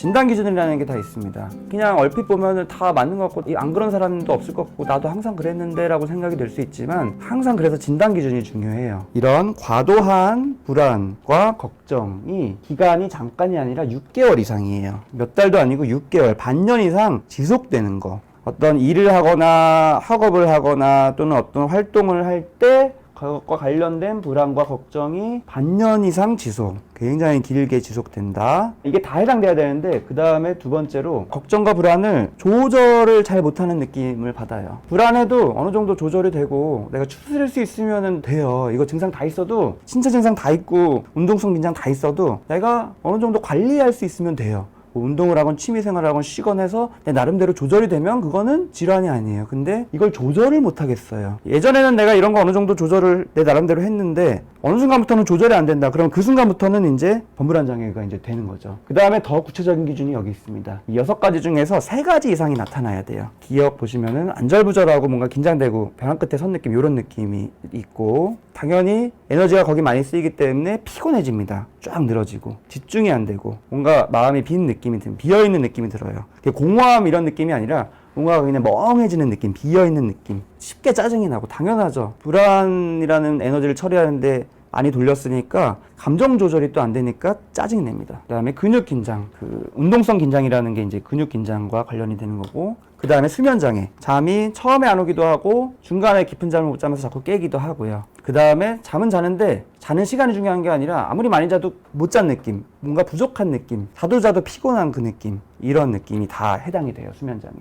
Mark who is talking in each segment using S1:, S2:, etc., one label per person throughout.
S1: 진단 기준이라는 게 다 있습니다. 그냥 얼핏 보면은 다 맞는 것 같고 안 그런 사람도 없을 것 같고 나도 항상 그랬는데 라고 생각이 될 수 있지만 항상 그래서 진단 기준이 중요해요. 이런 과도한 불안과 걱정이 기간이 잠깐이 아니라 6개월 이상이에요. 몇 달도 아니고 6개월, 반년 이상 지속되는 거. 어떤 일을 하거나 학업을 하거나 또는 어떤 활동을 할 때 그것과 관련된 불안과 걱정이 반년 이상 지속, 굉장히 길게 지속된다. 이게 다 해당돼야 되는데 그 다음에 두 번째로 걱정과 불안을 조절을 잘 못하는 느낌을 받아요. 불안해도 어느 정도 조절이 되고 내가 추스릴 수 있으면 돼요. 이거 증상 다 있어도, 신체 증상 다 있고 운동성 긴장 다 있어도 내가 어느 정도 관리할 수 있으면 돼요. 운동을 하건 취미생활을 하건 쉬건 해서 내 나름대로 조절이 되면 그거는 질환이 아니에요. 근데 이걸 조절을 못 하겠어요. 예전에는 내가 이런 거 어느 정도 조절을 내 나름대로 했는데 어느 순간부터는 조절이 안 된다. 그럼 그 순간부터는 이제 범불안 장애가 이제 되는 거죠. 그 다음에 더 구체적인 기준이 여기 있습니다. 이 6가지 중에서 3가지 이상이 나타나야 돼요. 기억 보시면은 안절부절하고 뭔가 긴장되고 벼랑 끝에 선 느낌, 이런 느낌이 있고, 당연히 에너지가 거기 많이 쓰이기 때문에 피곤해집니다. 쫙 늘어지고 집중이 안 되고 뭔가 마음이 빈 느낌이 비어있는 느낌이 들어요. 공허함 이런 느낌이 아니라 뭔가 그냥 멍해지는 느낌, 비어있는 느낌, 쉽게 짜증이 나고, 당연하죠. 불안이라는 에너지를 처리하는데 많이 돌렸으니까 감정 조절이 또 안 되니까 짜증이 납니다. 그 다음에 근육 긴장, 운동성 긴장이라는 게 이제 근육 긴장과 관련이 되는 거고, 그 다음에 수면 장애, 잠이 처음에 안 오기도 하고 중간에 깊은 잠을 못 자면서 자꾸 깨기도 하고요. 그 다음에 잠은 자는데 자는 시간이 중요한 게 아니라 아무리 많이 자도 못 잔 느낌, 뭔가 부족한 느낌, 자도 피곤한 그 느낌, 이런 느낌이 다 해당이 돼요, 수면 장애.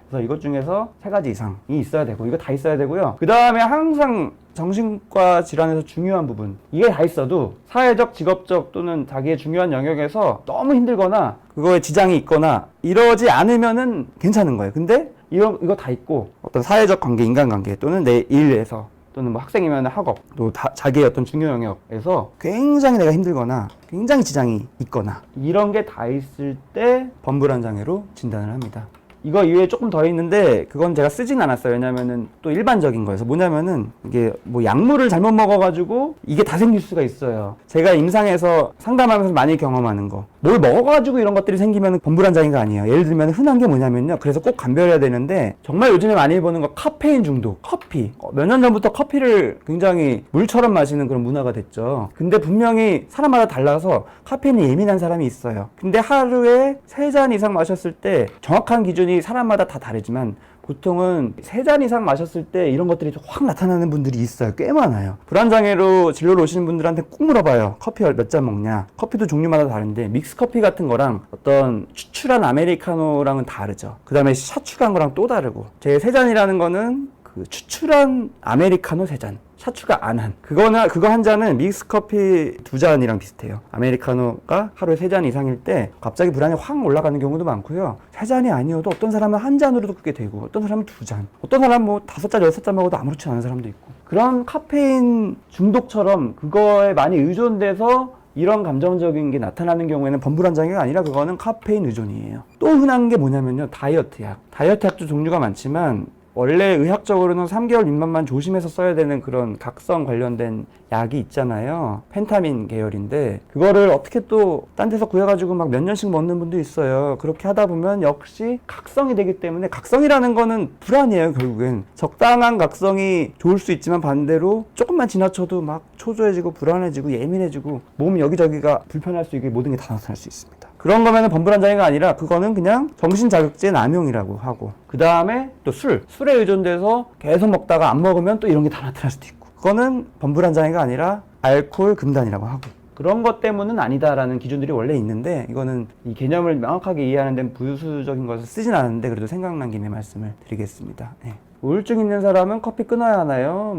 S1: 그래서 이것 중에서 3가지 이상이 있어야 되고, 이거 다 있어야 되고요. 그 다음에 항상 정신과 질환에서 중요한 부분, 이게 다 있어도 사회적, 직업적 또는 자기의 중요한 영역에서 너무 힘들거나 그거에 지장이 있거나 이러지 않으면은 괜찮은 거예요. 근데 이거 다 있고, 어떤 사회적 관계, 인간관계 또는 내 일에서 또는 뭐 학생이면 학업, 또 자기의 어떤 중요 영역에서 굉장히 내가 힘들거나 굉장히 지장이 있거나 이런 게 다 있을 때 범불안 장애로 진단을 합니다. 이거 이외에 조금 더 있는데 그건 제가 쓰진 않았어요. 왜냐면은 또 일반적인 거여서. 뭐냐면은 이게 뭐 약물을 잘못 먹어가지고 이게 다 생길 수가 있어요. 제가 임상에서 상담하면서 많이 경험하는 거, 뭘 먹어가지고 이런 것들이 생기면 범불안 장애가 아니에요. 예를 들면 흔한 게 뭐냐면요, 그래서 꼭 감별해야 되는데, 정말 요즘에 많이 보는 거 카페인 중독. 커피, 몇 년 전부터 커피를 굉장히 물처럼 마시는 그런 문화가 됐죠. 근데 분명히 사람마다 달라서 카페인에 예민한 사람이 있어요. 근데 하루에 3잔 이상 마셨을 때, 정확한 기준이 사람마다 다 다르지만 보통은 3잔 이상 마셨을 때 이런 것들이 확 나타나는 분들이 있어요. 꽤 많아요. 불안장애로 진료를 오시는 분들한테 꼭 물어봐요. 커피 몇 잔 먹냐? 커피도 종류마다 다른데 믹스커피 같은 거랑 어떤 추출한 아메리카노랑은 다르죠. 그 다음에 샷 추가한 거랑 또 다르고, 제 3잔이라는 거는 그 추출한 아메리카노 3잔, 샷 추가 안 한, 그거 한 잔은 믹스커피 2잔이랑 비슷해요. 아메리카노가 하루에 3잔 이상일 때 갑자기 불안이 확 올라가는 경우도 많고요. 3잔이 아니어도 어떤 사람은 1잔으로도 그게 되고, 어떤 사람은 2잔, 어떤 사람은 뭐 5잔, 6잔 먹어도 아무렇지 않은 사람도 있고, 그런 카페인 중독처럼 그거에 많이 의존돼서 이런 감정적인 게 나타나는 경우에는 범불안 장애가 아니라 그거는 카페인 의존이에요. 또 흔한 게 뭐냐면요, 다이어트 약. 다이어트 약도 종류가 많지만 원래 의학적으로는 3개월 미만만 조심해서 써야 되는 그런 각성 관련된 약이 있잖아요. 펜타민 계열인데 그거를 어떻게 또 딴 데서 구해가지고 막 몇 년씩 먹는 분도 있어요. 그렇게 하다 보면 역시 각성이 되기 때문에, 각성이라는 거는 불안이에요. 결국엔 적당한 각성이 좋을 수 있지만 반대로 조금만 지나쳐도 막 초조해지고 불안해지고 예민해지고 몸 여기저기가 불편할 수 있게 모든 게 다 나타날 수 있습니다. 그런 거면은 범불안 장애가 아니라 그거는 그냥 정신자극제 남용이라고 하고, 그 다음에 또 술에 의존돼서 계속 먹다가 안 먹으면 또 이런 게 다 나타날 수도 있고, 그거는 범불안 장애가 아니라 알코올 금단이라고 하고, 그런 것 때문은 아니다라는 기준들이 원래 있는데, 이거는 이 개념을 명확하게 이해하는 데는 부수적인 것을 쓰진 않았는데 그래도 생각난 김에 말씀을 드리겠습니다. 네. 우울증 있는 사람은 커피 끊어야 하나요?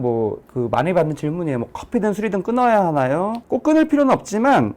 S1: 많이 받는 질문이에요. 커피든 술이든 끊어야 하나요? 꼭 끊을 필요는 없지만,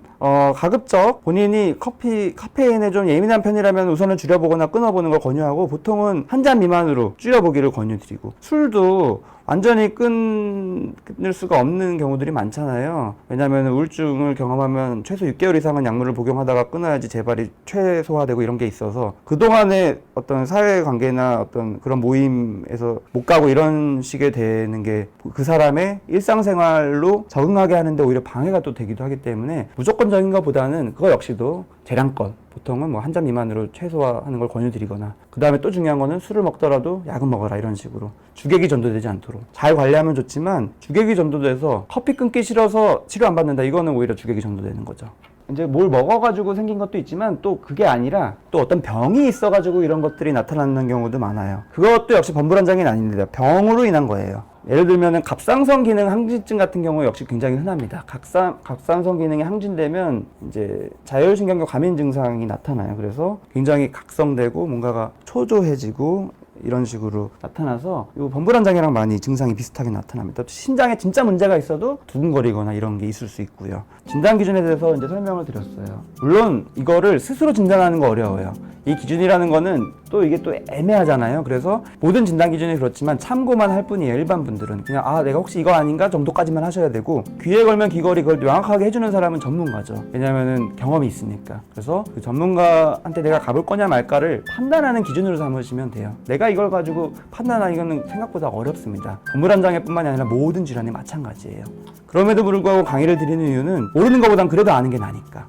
S1: 가급적 본인이 카페인에 좀 예민한 편이라면 우선은 줄여보거나 끊어보는 걸 권유하고, 보통은 1잔 미만으로 줄여보기를 권유드리고, 술도 완전히 끊을 수가 없는 경우들이 많잖아요. 왜냐하면 우울증을 경험하면 최소 6개월 이상은 약물을 복용하다가 끊어야지 재발이 최소화되고 이런 게 있어서, 그동안의 어떤 사회관계나 어떤 그런 모임에서 못 가고 이런 식의 되는 게 그 사람의 일상생활로 적응하게 하는데 오히려 방해가 또 되기도 하기 때문에 무조건적인 것보다는 그거 역시도 재량권, 보통은 뭐 한 잔 미만으로 최소화하는 걸 권유드리거나, 그 다음에 또 중요한 거는 술을 먹더라도 약은 먹어라, 이런 식으로 주객이 전도되지 않도록 잘 관리하면 좋지만, 주객이 전도돼서 커피 끊기 싫어서 치료 안 받는다, 이거는 오히려 주객이 전도되는 거죠. 이제 뭘 먹어가지고 생긴 것도 있지만 또 그게 아니라 또 어떤 병이 있어가지고 이런 것들이 나타나는 경우도 많아요. 그것도 역시 범불안장애는 아닙니다. 병으로 인한 거예요. 예를 들면은 갑상선 기능 항진증 같은 경우 역시 굉장히 흔합니다. 갑상선 기능이 항진되면 이제 자율신경계 과민 증상이 나타나요. 그래서 굉장히 각성되고 뭔가가 초조해지고 이런 식으로 나타나서 이 범불안장애랑 많이 증상이 비슷하게 나타납니다. 또 신장에 진짜 문제가 있어도 두근거리거나 이런 게 있을 수 있고요. 진단 기준에 대해서 이제 설명을 드렸어요. 물론 이거를 스스로 진단하는 거 어려워요. 이 기준이라는 거는 또 이게 또 애매하잖아요. 그래서 모든 진단 기준이 그렇지만 참고만 할 뿐이에요. 일반 분들은 그냥 내가 혹시 이거 아닌가 정도까지만 하셔야 되고, 귀에 걸면 귀걸이 그걸 명확하게 해주는 사람은 전문가죠. 왜냐면은 경험이 있으니까. 그래서 그 전문가한테 내가 가볼 거냐 말까를 판단하는 기준으로 삼으시면 돼요. 내가 이걸 가지고 판단하기는 생각보다 어렵습니다. 범불안장애뿐만이 아니라 모든 질환이 마찬가지예요. 그럼에도 불구하고 강의를 드리는 이유는 모르는 것보단 그래도 아는 게 나니까.